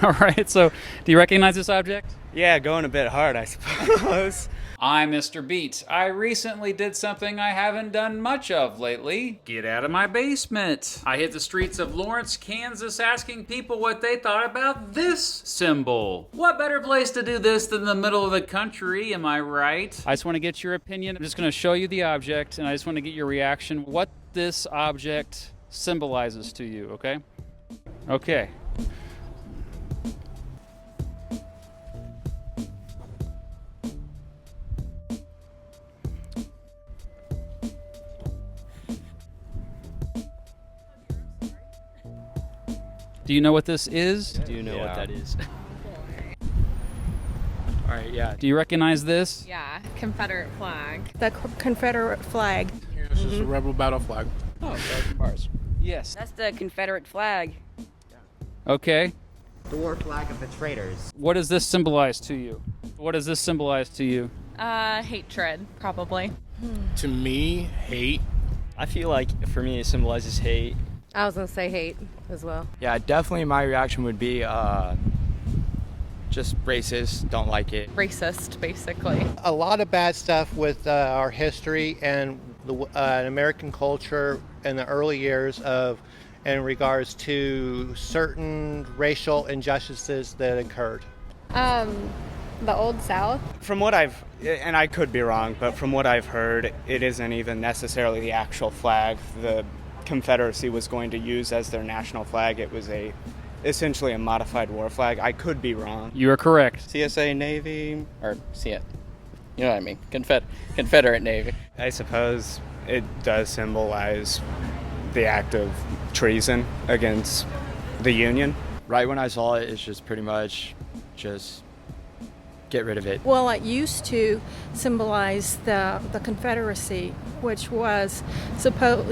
All right, so do you recognize this object? Yeah, going a bit hard, I suppose. I'm Mr. Beat. I recently did something I haven't done much of lately. Get out of my basement. I hit the streets of Lawrence, Kansas, asking people what they thought about this symbol. What better place to do this than the middle of the country, am I right? I just want to get your opinion. I'm just going to show you the object, and I just want to get your reaction. What this object symbolizes to you, okay? Okay. Do you know what this is? Do you know what that is? All right, yeah. Do you recognize this? Yeah, Confederate flag. The Confederate flag. This is a rebel battle flag. Oh, that's ours. Yes. That's the Confederate flag. Okay. The war flag of the traitors. What does this symbolize to you? What does this symbolize to you? Hatred, probably. To me, hate. I feel like for me it symbolizes hate. I was gonna say hate as well. Yeah, definitely my reaction would be just racist, don't like it. Racist, basically. A lot of bad stuff with our history and the American culture in the early years in regards to certain racial injustices that occurred. The Old South. From what and I could be wrong, but from what I've heard, it isn't even necessarily the actual flag the Confederacy was going to use as their national flag. It was essentially a modified war flag. I could be wrong. You are correct. CSA Navy, or CS, you know what I mean, Confederate Navy. I suppose it does symbolize the act of treason against the Union. Right when I saw it, it's just pretty much just get rid of it. Well, it used to symbolize the Confederacy, which was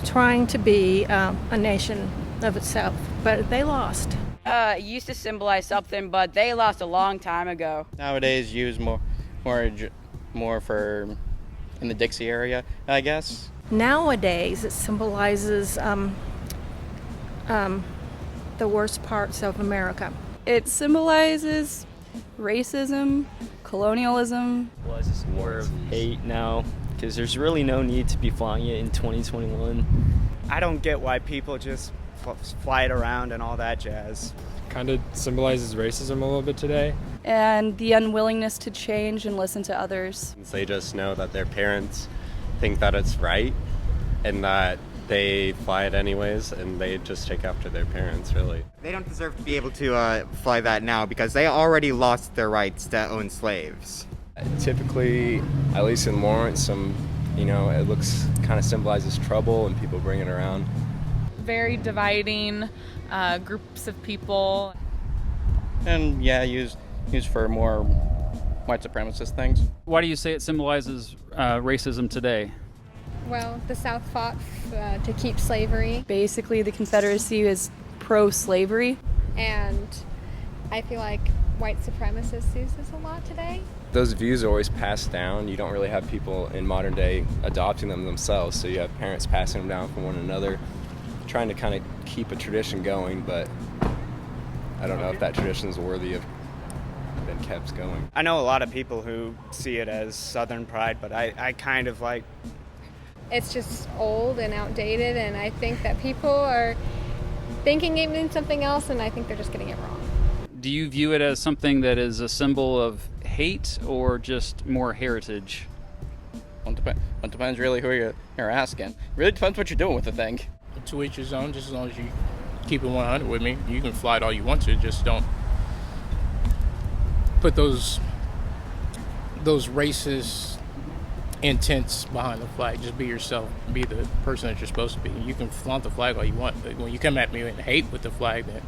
trying to be a nation of itself, but they lost. It used to symbolize something, but they lost a long time ago. Nowadays used more for in the Dixie area, I guess. Nowadays, it symbolizes the worst parts of America. It symbolizes racism, colonialism. Well, it's just more of hate now, because there's really no need to be flying it in 2021. I don't get why people just fly it around and all that jazz. Kind of symbolizes racism a little bit today. And the unwillingness to change and listen to others. They just know that their parents think that it's right and that they fly it anyways, and they just take after their parents, really. They don't deserve to be able to fly that now because they already lost their rights to own slaves. Typically, at least in Lawrence, it looks kind of symbolizes trouble and people bring it around. Very dividing groups of people. And yeah, used for more white supremacist things. Why do you say it symbolizes racism today? Well, the South fought to keep slavery, Basically, the Confederacy is pro-slavery. and I feel like white supremacists use this a lot today. Those views are always passed down. You don't really have people in modern day adopting them themselves, so you have parents passing them down from one another, trying to kind of keep a tradition going, but I don't know if that tradition is worthy of being kept going. I know a lot of people who see it as Southern pride, but I kind of like... It's just old and outdated, and I think that people are thinking it means something else, and I think they're just getting it wrong. Do you view it as something that is a symbol of hate or just more heritage? Well, it depends really who you're asking. It really depends what you're doing with the thing. To each his own, just as long as you keep it 100 with me. You can fly it all you want to, just don't put those racist intents behind the flag. Just be yourself. Be the person that you're supposed to be. You can flaunt the flag all you want, but when you come at me in hate with the flag, then...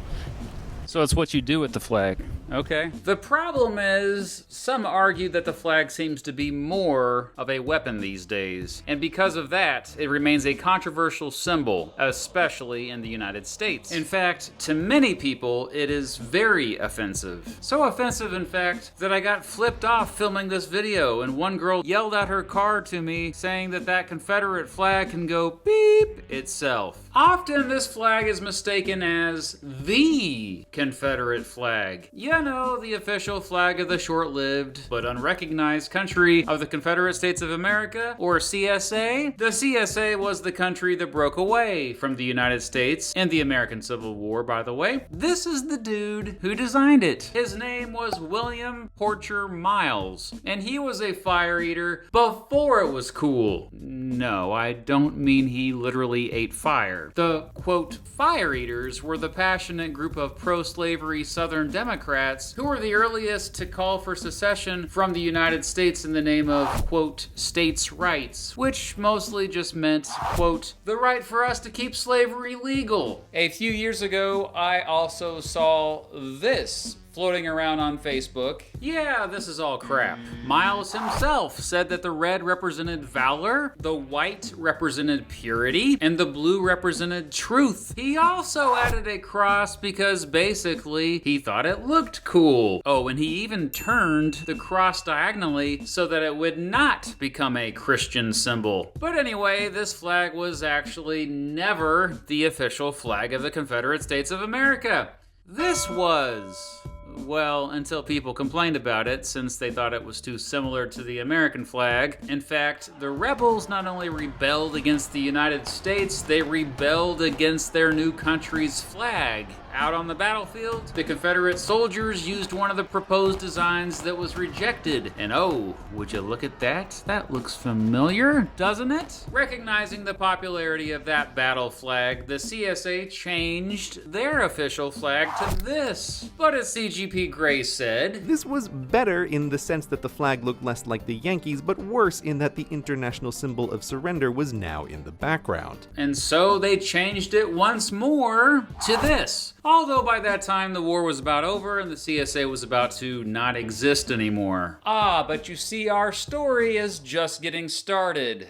So it's what you do with the flag. Okay. The problem is, some argue that the flag seems to be more of a weapon these days, and because of that, it remains a controversial symbol, especially in the United States. In fact, to many people, it is very offensive. So offensive, in fact, that I got flipped off filming this video, and one girl yelled at her car to me, saying that that Confederate flag can go beep itself. Often this flag is mistaken as the Confederate flag. You know, the official flag of the short-lived but unrecognized country of the Confederate States of America, or CSA. The CSA was the country that broke away from the United States in the American Civil War, by the way. This is the dude who designed it. His name was William Porcher Miles, and he was a fire eater before it was cool. No, I don't mean he literally ate fire. The, quote, fire eaters were the passionate group of pro-slavery Southern Democrats who were the earliest to call for secession from the United States in the name of, quote, states' rights, which mostly just meant, quote, the right for us to keep slavery legal. A few years ago, I also saw this floating around on Facebook. Yeah, this is all crap. Miles himself said that the red represented valor, the white represented purity, and the blue represented truth. He also added a cross because basically he thought it looked cool. Oh, and he even turned the cross diagonally so that it would not become a Christian symbol. But anyway, this flag was actually never the official flag of the Confederate States of America. This was. Well, until people complained about it, since they thought it was too similar to the American flag. In fact, the rebels not only rebelled against the United States, they rebelled against their new country's flag. Out on the battlefield, the Confederate soldiers used one of the proposed designs that was rejected. And oh, would you look at that? That looks familiar, doesn't it? Recognizing the popularity of that battle flag, the CSA changed their official flag to this. But as CGP Gray said, this was better in the sense that the flag looked less like the Yankees, but worse in that the international symbol of surrender was now in the background. And so they changed it once more to this. Although by that time the war was about over and the CSA was about to not exist anymore. Ah, but you see, our story is just getting started.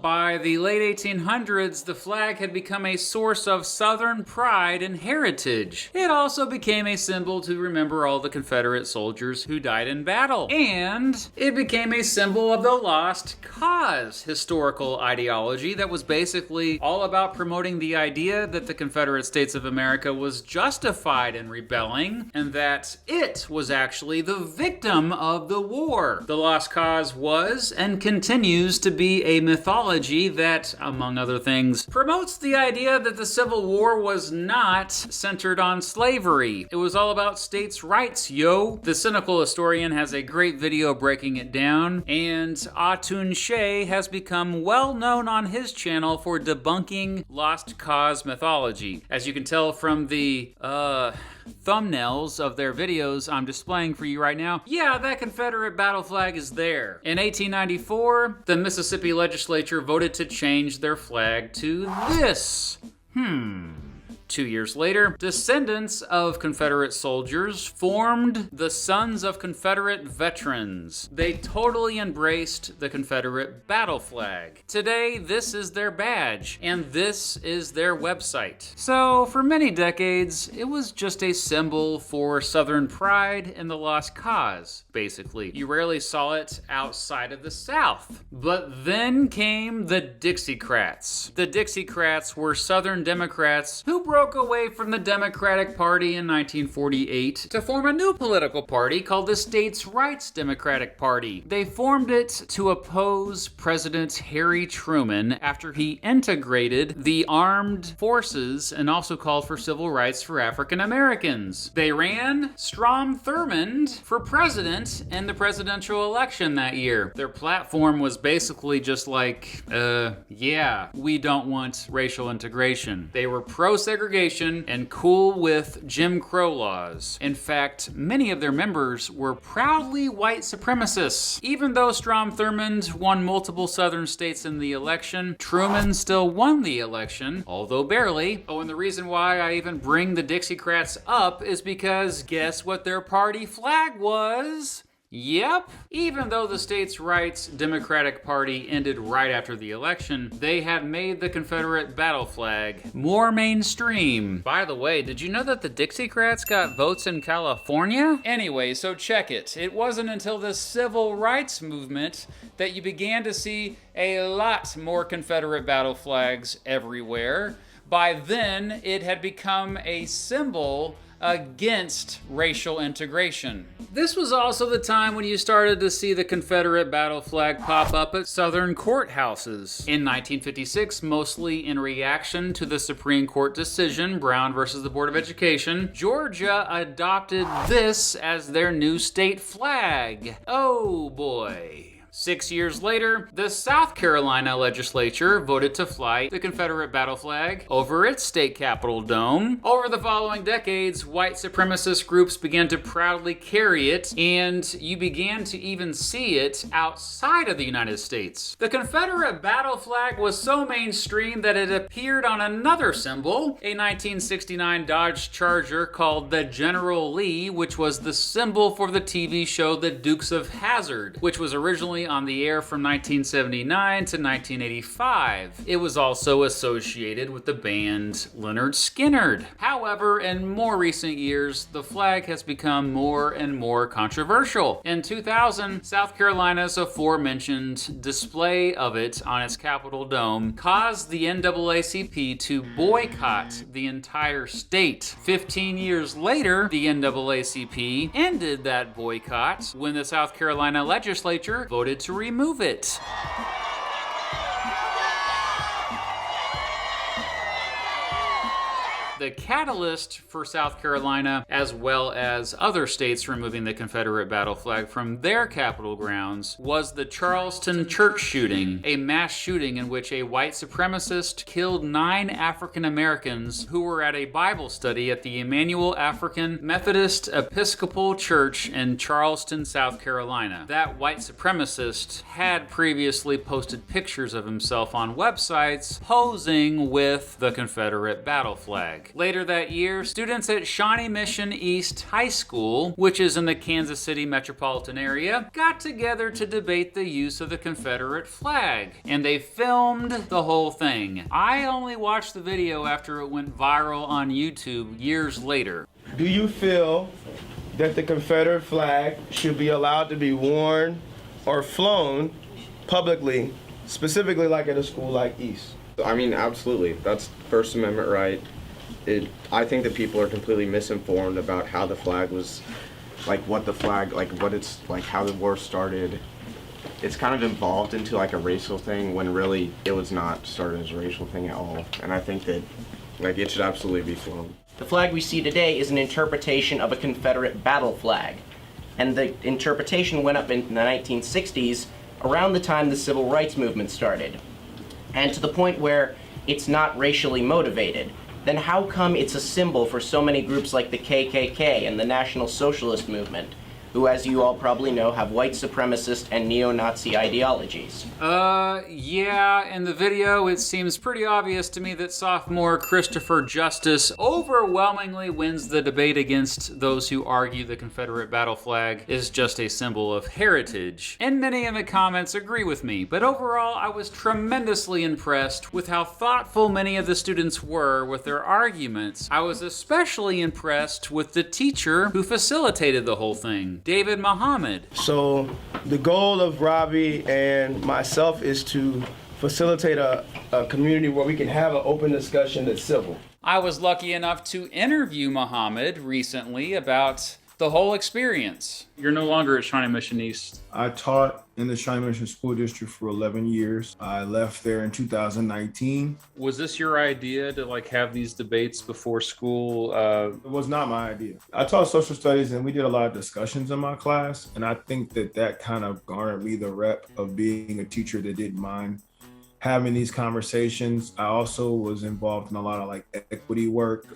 By the late 1800s, the flag had become a source of Southern pride and heritage. It also became a symbol to remember all the Confederate soldiers who died in battle. And it became a symbol of the Lost Cause historical ideology that was basically all about promoting the idea that the Confederate States of America was justified in rebelling and that it was actually the victim of the war. The Lost Cause was and continues to be a mythology that, among other things, promotes the idea that the Civil War was not centered on slavery. It was all about states' rights, yo. The cynical historian has a great video breaking it down, and Atun Shea has become well known on his channel for debunking Lost Cause mythology. As you can tell from the, thumbnails of their videos I'm displaying for you right now, yeah, that Confederate battle flag is there. In 1894, the Mississippi legislature voted to change their flag to this. 2 years later, descendants of Confederate soldiers formed the Sons of Confederate Veterans. They totally embraced the Confederate battle flag. Today, this is their badge, and this is their website. So, for many decades, it was just a symbol for Southern pride and the Lost Cause, basically. You rarely saw it outside of the South. But then came the Dixiecrats. The Dixiecrats were Southern Democrats who broke away from the Democratic Party in 1948 to form a new political party called the States' Rights Democratic Party. They formed it to oppose President Harry Truman after he integrated the armed forces and also called for civil rights for African Americans. They ran Strom Thurmond for president in the presidential election that year. Their platform was basically just like, yeah, we don't want racial integration. They were pro-segregation segregation and cool with Jim Crow laws. In fact, many of their members were proudly white supremacists. Even though Strom Thurmond won multiple southern states in the election, Truman still won the election, although barely. Oh, and the reason why I even bring the Dixiecrats up is because guess what their party flag was? Yep. Even though the states' rights Democratic Party ended right after the election, they had made the Confederate battle flag more mainstream. By the way, did you know that the Dixiecrats got votes in California? Anyway, so check it. It wasn't until the civil rights movement that you began to see a lot more Confederate battle flags everywhere. By then, it had become a symbol against racial integration. This was also the time when you started to see the Confederate battle flag pop up at Southern courthouses. In 1956, mostly in reaction to the Supreme Court decision, Brown versus the Board of Education, Georgia adopted this as their new state flag. Oh boy. 6 years later, the South Carolina legislature voted to fly the Confederate battle flag over its state capitol dome. Over the following decades, white supremacist groups began to proudly carry it, and you began to even see it outside of the United States. The Confederate battle flag was so mainstream that it appeared on another symbol, a 1969 Dodge Charger called the General Lee, which was the symbol for the TV show The Dukes of Hazzard, which was originally on the air from 1979 to 1985. It was also associated with the band Lynyrd Skynyrd. However, in more recent years, the flag has become more and more controversial. In 2000, South Carolina's aforementioned display of it on its Capitol dome caused the NAACP to boycott the entire state. 15 years later, the NAACP ended that boycott when the South Carolina legislature voted to remove it. The catalyst for South Carolina, as well as other states removing the Confederate battle flag from their capital grounds, was the Charleston church shooting, a mass shooting in which a white supremacist killed 9 African Americans who were at a Bible study at the Emmanuel African Methodist Episcopal Church in Charleston, South Carolina. That white supremacist had previously posted pictures of himself on websites posing with the Confederate battle flag. Later that year, students at Shawnee Mission East High School, which is in the Kansas City metropolitan area, got together to debate the use of the Confederate flag, and they filmed the whole thing. I only watched the video after it went viral on YouTube years later. Do you feel that the Confederate flag should be allowed to be worn or flown publicly, specifically like at a school like East? I mean, absolutely. That's First Amendment right. I think that people are completely misinformed about how the flag was, like what the flag, like what it's, like how the war started. It's kind of evolved into like a racial thing when really it was not started as a racial thing at all. And I think that like it should absolutely be flown. The flag we see today is an interpretation of a Confederate battle flag. And the interpretation went up in the 1960s around the time the Civil Rights Movement started. And to the point where it's not racially motivated. Then how come it's a symbol for so many groups like the KKK and the National Socialist Movement, who, as you all probably know, have white supremacist and neo-Nazi ideologies? Yeah, in the video it seems pretty obvious to me that sophomore Christopher Justice overwhelmingly wins the debate against those who argue the Confederate battle flag is just a symbol of heritage. And many in the comments agree with me, but overall I was tremendously impressed with how thoughtful many of the students were with their arguments. I was especially impressed with the teacher who facilitated the whole thing, David Muhammad. So the goal of Robbie and myself is to facilitate a community where we can have an open discussion that's civil. I was lucky enough to interview Muhammad recently about the whole experience. You're no longer at Shawnee Mission East. I taught in the Shawnee Mission School District for 11 years. I left there in 2019. Was this your idea to like have these debates before school? It was not my idea. I taught social studies and we did a lot of discussions in my class. And I think that kind of garnered me the rep of being a teacher that didn't mind having these conversations. I also was involved in a lot of like equity work,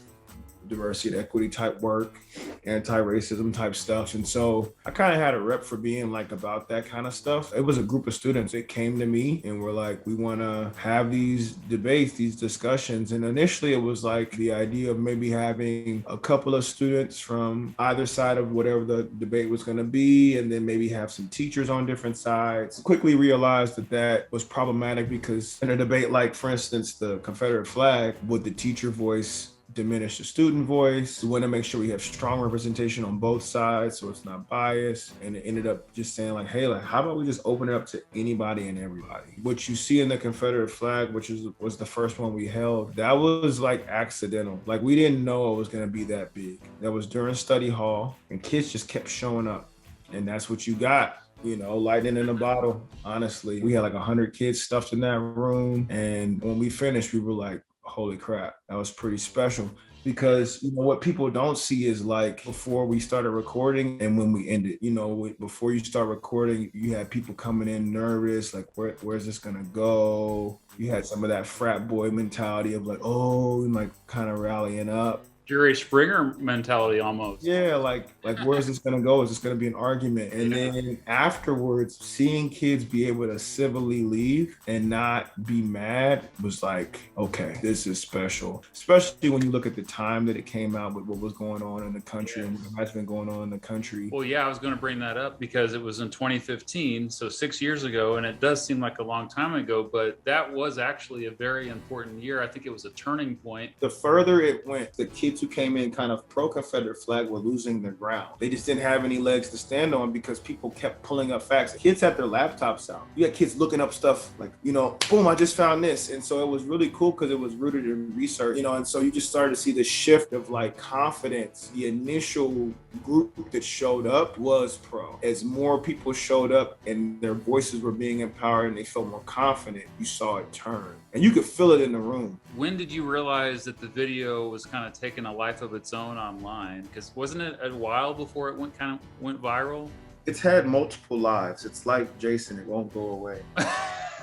diversity and equity type work, anti-racism type stuff. And so I kind of had a rep for being like about that kind of stuff. It was a group of students that came to me and were like, we want to have these debates, these discussions. And initially it was like the idea of maybe having a couple of students from either side of whatever the debate was going to be, and then maybe have some teachers on different sides. Quickly realized that that was problematic because in a debate like, for instance, the Confederate flag, would the teacher voice diminish the student voice? We want to make sure we have strong representation on both sides so it's not biased. And it ended up just saying like, hey, like, how about we just open it up to anybody and everybody? What you see in the Confederate flag, which was the first one we held, that was like accidental. Like, we didn't know it was going to be that big. That was during study hall, and kids just kept showing up. And that's what you got. You know, lightning in a bottle, honestly. We had like 100 kids stuffed in that room. And when we finished, we were like, holy crap, that was pretty special. Because, you know, what people don't see is like before we started recording and when we ended, you know, before you start recording, you had people coming in nervous, like, where's this gonna go? You had some of that frat boy mentality of like, oh, like kind of rallying up. Jerry Springer mentality almost. Yeah, like where's this gonna go? Is this gonna be an argument? And then afterwards, seeing kids be able to civilly leave and not be mad was like, okay, this is special. Especially when you look at the time that it came out with what was going on in the country and what has been going on in the country. Well, yeah, I was going to bring that up because it was in 2015, so 6 years ago, and it does seem like a long time ago, but that was actually a very important year. I think it was a turning point. The further it went, the kids who came in kind of pro-Confederate flag were losing their ground. They just didn't have any legs to stand on because people kept pulling up facts. Kids had their laptops out. You had kids looking up stuff like, you know, boom, I just found this. And so it was really cool because it was rooted in research, you know, and so you just started to see the shift of like confidence. The initial group that showed up was pro. As more people showed up and their voices were being empowered and they felt more confident, you saw it turn. And you could feel it in the room. When did you realize that the video was kind of taking a life of its own online? Because wasn't it a while before it went viral? It's had multiple lives. It's like Jason, it won't go away.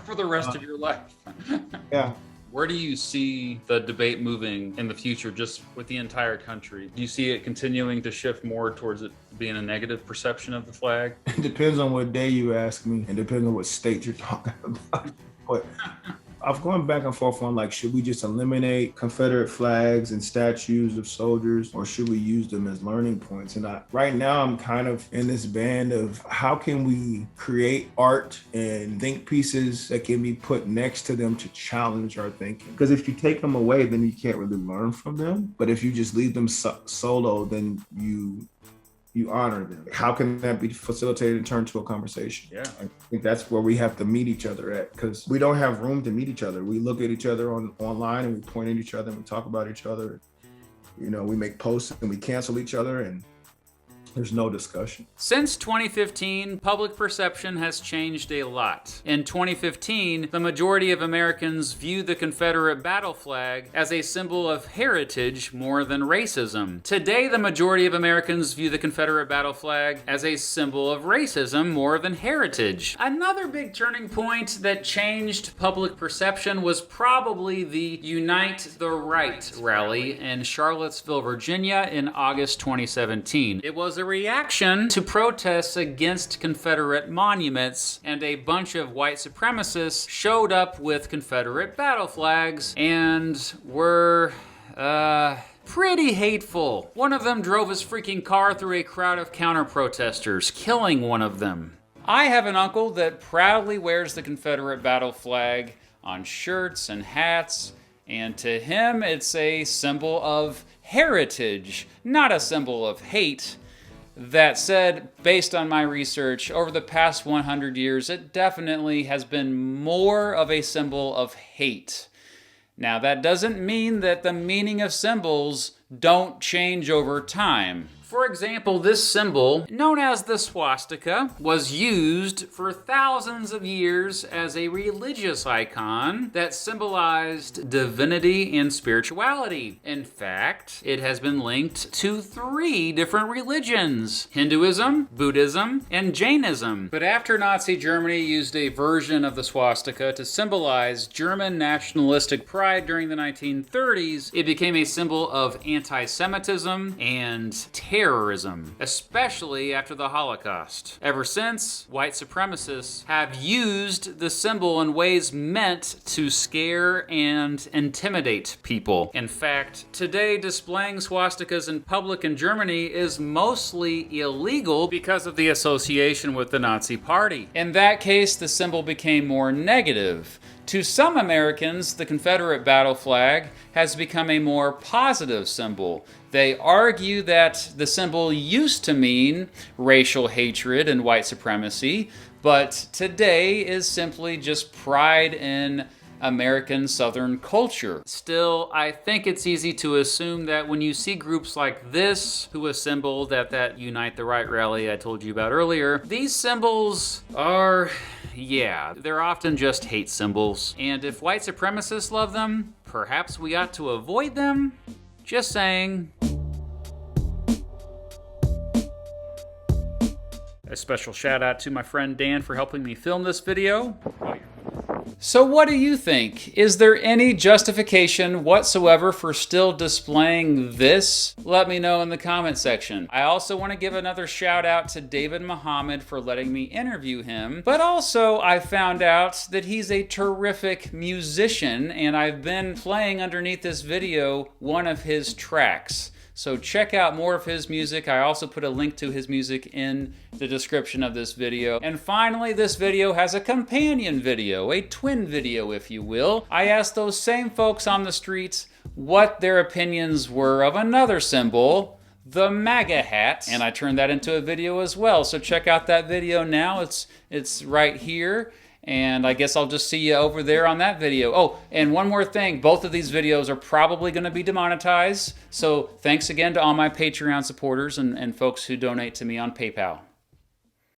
For the rest of your life. Yeah. Where do you see the debate moving in the future, just with the entire country? Do you see it continuing to shift more towards it being a negative perception of the flag? It depends on what day you ask me, and depends on what state you're talking about. But I've gone back and forth on like, should we just eliminate Confederate flags and statues of soldiers, or should we use them as learning points? And right now I'm kind of in this band of how can we create art and think pieces that can be put next to them to challenge our thinking? Because if you take them away, then you can't really learn from them. But if you just leave them solo, then you honor them. How can that be facilitated and turned to a conversation? Yeah. I think that's where we have to meet each other at, because we don't have room to meet each other. We look at each other online and we point at each other and we talk about each other. You know, we make posts and we cancel each other and there's no discussion. Since 2015, public perception has changed a lot. In 2015, the majority of Americans view the Confederate battle flag as a symbol of heritage more than racism. Today, the majority of Americans view the Confederate battle flag as a symbol of racism more than heritage. Another big turning point that changed public perception was probably the Unite the Right rally in Charlottesville, Virginia in August 2017. It was a reaction to protests against Confederate monuments, and a bunch of white supremacists showed up with Confederate battle flags and were, pretty hateful. One of them drove his freaking car through a crowd of counter-protesters, killing one of them. I have an uncle that proudly wears the Confederate battle flag on shirts and hats, and to him it's a symbol of heritage, not a symbol of hate. That said, based on my research, over the past 100 years, it definitely has been more of a symbol of hate. Now, that doesn't mean that the meaning of symbols don't change over time. For example, this symbol, known as the swastika, was used for thousands of years as a religious icon that symbolized divinity and spirituality. In fact, it has been linked to 3 different religions: Hinduism, Buddhism, and Jainism. But after Nazi Germany used a version of the swastika to symbolize German nationalistic pride during the 1930s, it became a symbol of anti-Semitism and terrorism, especially after the Holocaust. Ever since, white supremacists have used the symbol in ways meant to scare and intimidate people. In fact, today displaying swastikas in public in Germany is mostly illegal because of the association with the Nazi Party. In that case, the symbol became more negative. To some Americans, the Confederate battle flag has become a more positive symbol. They argue that the symbol used to mean racial hatred and white supremacy, but today is simply just pride in American Southern culture. Still, I think it's easy to assume that when you see groups like this, who assembled at that Unite the Right rally I told you about earlier, these symbols are, yeah, they're often just hate symbols. And if white supremacists love them, perhaps we ought to avoid them? Just saying. A special shout out to my friend Dan for helping me film this video. So what do you think? Is there any justification whatsoever for still displaying this? Let me know in the comment section. I also want to give another shout out to David Muhammad for letting me interview him, but also I found out that he's a terrific musician, and I've been playing underneath this video one of his tracks. So check out more of his music. I also put a link to his music in the description of this video. And finally, this video has a companion video, a twin video, if you will. I asked those same folks on the streets what their opinions were of another symbol, the MAGA hat, and I turned that into a video as well. So check out that video now. It's right here. And I guess I'll just see you over there on that video. Oh, and one more thing. Both of these videos are probably going to be demonetized. So thanks again to all my Patreon supporters and folks who donate to me on PayPal.